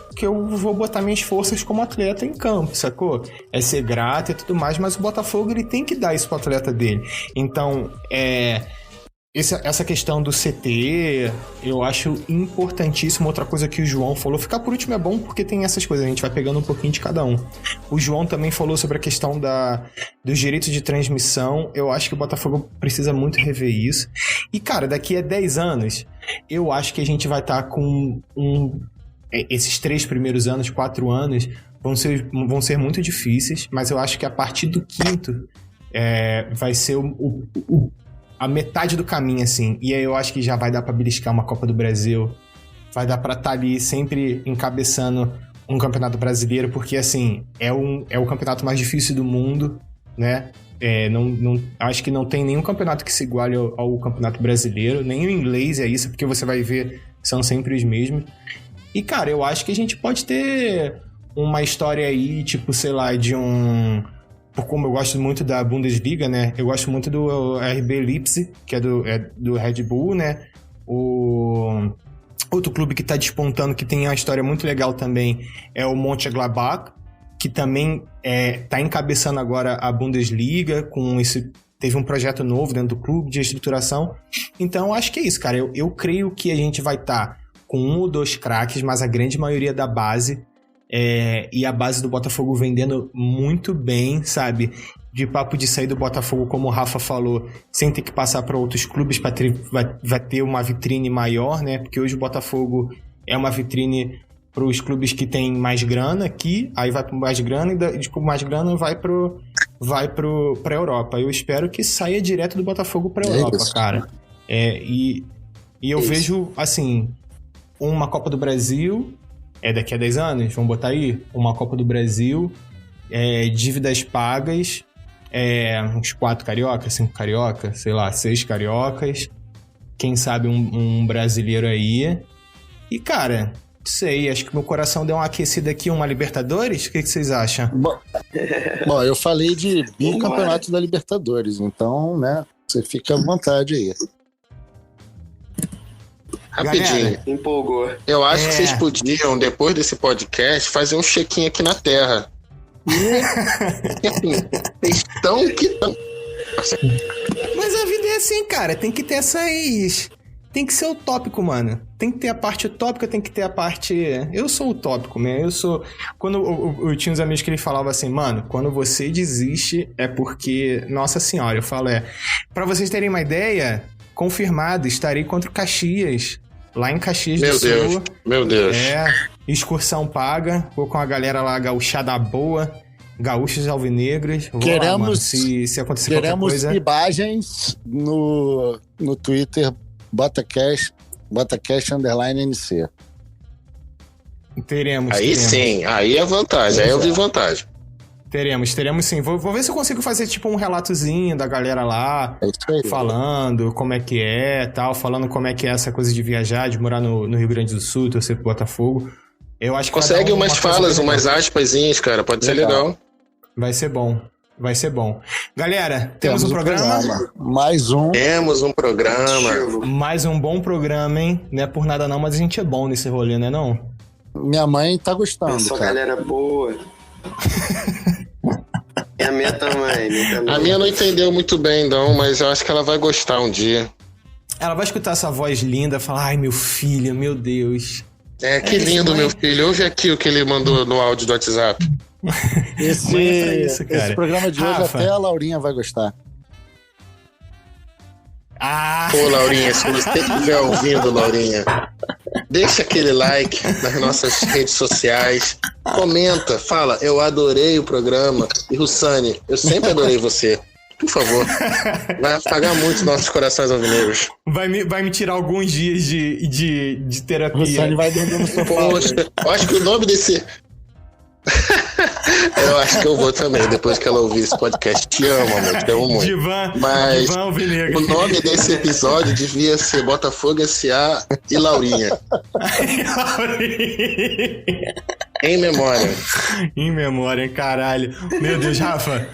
vou botar minhas forças como atleta em campo, sacou? É ser grato e tudo mais, mas o Botafogo ele tem que dar isso pro atleta dele. Então, essa questão do CT, eu acho importantíssimo. Outra coisa que o João falou, ficar por último é bom porque tem essas coisas, a gente vai pegando um pouquinho de cada um. O João também falou sobre a questão dos direitos de transmissão. Eu acho que o Botafogo precisa muito rever isso. E, cara, daqui a 10 anos, eu acho que a gente vai estar com esses 3 primeiros anos, 4 anos, vão ser muito difíceis, mas eu acho que a partir do 5º vai ser a metade do caminho, assim. E aí eu acho que já vai dar pra beliscar uma Copa do Brasil. Vai dar pra estar ali sempre encabeçando um campeonato brasileiro, porque, assim, é o campeonato mais difícil do mundo, né? Acho que não tem nenhum campeonato que se iguale ao campeonato brasileiro. Nem o inglês é isso, porque você vai ver, são sempre os mesmos. E, cara, eu acho que a gente pode ter uma história aí, tipo, sei lá, de como eu gosto muito da Bundesliga, né? Eu gosto muito do RB Leipzig, que é do Red Bull, né? O outro clube que tá despontando, que tem uma história muito legal também, é o Mönchengladbach, que também tá encabeçando agora a Bundesliga, teve um projeto novo dentro do clube de estruturação. Então, acho que é isso, cara. Eu creio que a gente vai estar com 1 ou 2 craques, mas a grande maioria da base... e a base do Botafogo vendendo muito bem, sabe? De papo de sair do Botafogo, como o Rafa falou, sem ter que passar para outros clubes, vai ter uma vitrine maior, né? Porque hoje o Botafogo é uma vitrine para os clubes que têm mais grana aqui, aí vai para mais grana e de mais grana vai para Europa. Eu espero que saia direto do Botafogo para Europa, cara. E eu vejo, assim, uma Copa do Brasil... daqui a 10 anos, vamos botar aí, uma Copa do Brasil, dívidas pagas, uns 4 cariocas, 5 cariocas, sei lá, 6 cariocas. Quem sabe um brasileiro aí. E, cara, sei, acho que meu coração deu uma aquecida aqui, uma Libertadores. O que vocês acham? Bom, eu falei de bicampeonato da Libertadores, então, né, você fica à vontade aí. Rapidinho. Galera, Empolgou. Eu acho que vocês podiam, depois desse podcast, fazer um check-in aqui na Terra. E, assim, vocês estão que estão. Mas a vida é assim, cara. Tem que ter essas... Tem que ser utópico, mano. Tem que ter a parte utópica, tem que ter a parte... Eu sou utópico, né? Eu sou... Quando eu tinha uns amigos que ele falava assim, mano, quando você desiste é porque... Nossa senhora, eu falo, pra vocês terem uma ideia, confirmado, estarei contra o Caxias. Lá em Caxias do Sul. Meu Deus. Excursão paga. Vou com a galera lá gaúchada boa. Gaúchos alvinegros. Vou lá, mano. Se acontecer qualquer coisa... Queremos imagens no Twitter, BotaCast _NC. Teremos. Aí sim, aí é vantagem. Aí eu vi vantagem. Teremos sim. Vou ver se eu consigo fazer tipo um relatozinho da galera lá, falando como é que é, tal, falando como é que é essa coisa de viajar, de morar no Rio Grande do Sul, torcer pro Botafogo. Eu acho que consegue umas falas, umas aspasinhas, cara, pode ser legal. Vai ser bom. Galera, temos um programa? Mais um. Temos um programa. Mais um bom programa, hein? Não é por nada não, mas a gente é bom nesse rolê, né não? Minha mãe tá gostando, Só cara. galera boa. E a minha também. A minha não entendeu muito bem, não, mas eu acho que ela vai gostar um dia. Ela vai escutar essa voz linda e falar, ai, meu filho, meu Deus. Que lindo, meu filho. Ouve aqui o que ele mandou no áudio do WhatsApp. Esse programa de hoje Rafa, até a Laurinha vai gostar. Pô, Laurinha, se você estiver ouvindo, Laurinha, deixa aquele like nas nossas redes sociais, comenta, fala, eu adorei o programa. E Russani, eu sempre adorei você. Por favor, vai apagar muito nossos corações alvinegros. Vai me tirar alguns dias de terapia. Russani vai dormir no sofá. Poxa, eu acho que o nome desse... Eu acho que eu vou também, depois que ela ouvir esse podcast. Te amo, amor, te amo muito. Divan o nome desse episódio devia ser Botafogo S.A. e Laurinha. Em memória. Em memória, caralho. Meu Deus, Rafa,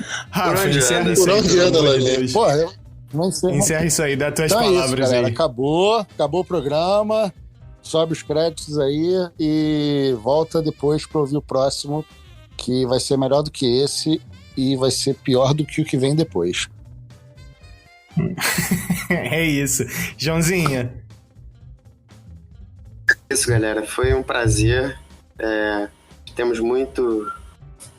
encerra isso aí. Por onde anda, Laurinha? Porra, eu não sei. Encerra isso aí, dá tuas então palavras isso, aí. Acabou o programa. Sobe os créditos aí e volta depois para ouvir o próximo, que vai ser melhor do que esse e vai ser pior do que o que vem depois. É isso. Joãozinha. Isso, galera. Foi um prazer. Temos muito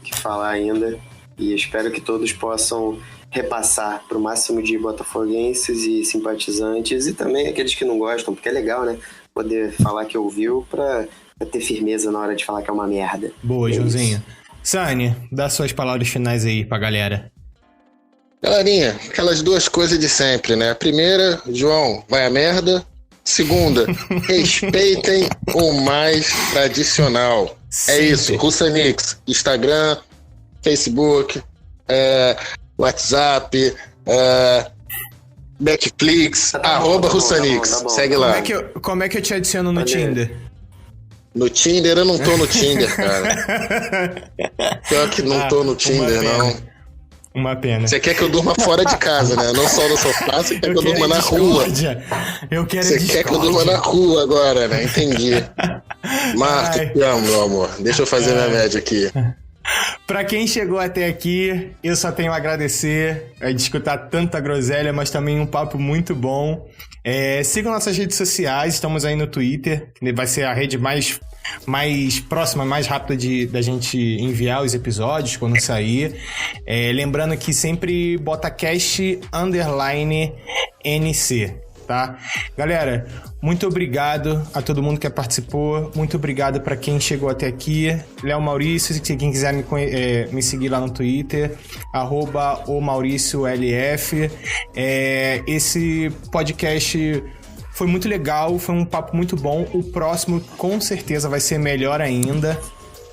que falar ainda e espero que todos possam repassar para o máximo de botafoguenses e simpatizantes e também aqueles que não gostam, porque é legal, né? Poder falar que ouviu pra ter firmeza na hora de falar que é uma merda. Boa, Joãozinho. Sânia, dá suas palavras finais aí pra galera. Galerinha, aquelas duas coisas de sempre, né? A primeira, João, vai a merda. Segunda, respeitem o mais tradicional. Sempre. É isso, Russanix, Instagram, Facebook, WhatsApp, Netflix, @Russanix. Segue lá. Como é que eu te adiciono no Tinder? No Tinder? Eu não tô no Tinder, cara. Pior que não tô no Tinder, não. Uma pena. Você quer que eu durma fora de casa, né? Não só no sofá, você quer que eu durma na rua. Você quer que eu durma na rua agora, né? Entendi. Marco, te amo, meu amor. Deixa eu fazer minha média aqui. Pra quem chegou até aqui, eu só tenho a agradecer de escutar tanta groselha, mas também um papo muito bom. Sigam nossas redes sociais, estamos aí no Twitter, que vai ser a rede mais próxima, mais rápida da gente enviar os episódios quando sair. Lembrando que sempre BotaCast _NC, tá? Galera, muito obrigado a todo mundo que participou, muito obrigado para quem chegou até aqui. Léo Maurício, se quem quiser me seguir lá no Twitter, @OMauricioLF. Esse podcast foi muito legal, foi um papo muito bom. O próximo com certeza vai ser melhor ainda,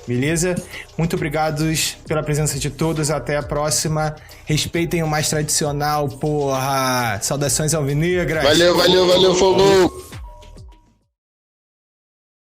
Beleza? Muito obrigados pela presença de todos. Até a próxima. Respeitem o mais tradicional, porra. Saudações alvinegras. Valeu, Fogo!